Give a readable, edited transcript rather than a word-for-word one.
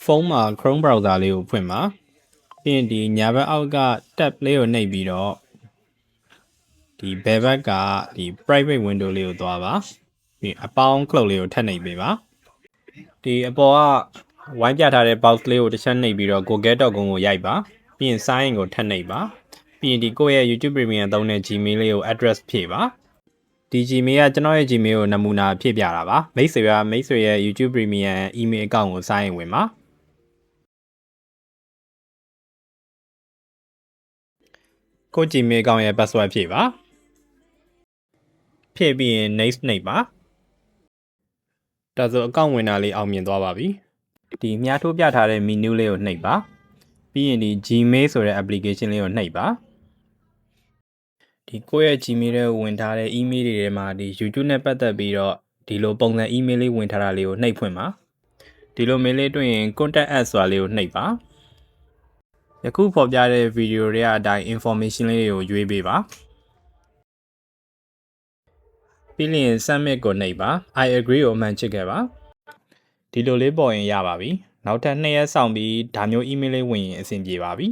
ဖုန်းမှာ Chrome browser လေးကိုဖွင့်ပါပြီးရင်ဒီညာဘက်အောက်က tab လေးကိုနှိပ်ပြီးတော့ဒီဘယ်ဘက်ကဒီ private window လေးကိုသွားပါပြီးအပေါင်း cloud လေးကိုထပ်နှိပ်ပေးပါဒီအပေါ်ကဝိုင်းပြထားတဲ့ box လေးကိုတစ်ချက်နှိပ်ပြီးတော့ google.com ကိုရိုက်ပါပြီးရင် sign in ကိုထပ်နှိပ်ပါပြီးရင်ဒီကိုယ့်ရဲ့ YouTube Premium သုံးတဲ့ Gmail လေးကို address ဖြည့်ပါဒီ Gmail ကကျွန်တော်ရဲ့ Gmail ကိုနမူနာဖြည့်ပြတာပါမိတ်ဆွေရဲ့ YouTube Premium email account ကို sign in ဝင်ပါကို Gmail account ရဲ့ password ဖြည့်ပါဖြည့်ပြီးရင် next နှိပ်ပါဒါဆို account ဝင်တာလေးအောင်မြင်သွားပါပြီဒီမြားထိုးပြထားတဲ့ menu လေးကိုနှိပ်ပါပြီးရင်ဒီ Gmail ဆိုတဲ့ application လေးကိုနှိပ်ပါဒီကိုယ့်ရဲ့ Gmail ထဲဝင်ထားတဲ့ email တွေထဲမှာဒီ YouTube နဲ့ပတ်သက်ပြီးတော့ဒီလိုပုံစံ email လေးဝင်ထားတာလေးကိုနှိပ်ဖွင့်ပါဒီလို mail လေးတွေ့ရင် contact us ဆိုတာလေးကိုနှိပ်ပါယခုဖော်ပြတဲ့ video တွေကအတိုင်း information လေးတွေကိုရွေးပေးပါပြီးရင် submit ကိုနှိပ်ပါ I agree ကိုအမှန်ချစ်ခဲ့ပါဒီလိုလေးပေါ်ရင်ရပါပြီနောက်ထပ်2ရက်စောင့်ပြီးဒါမျိုး email လေးဝင်ရင်အဆင်ပြေပါပြီ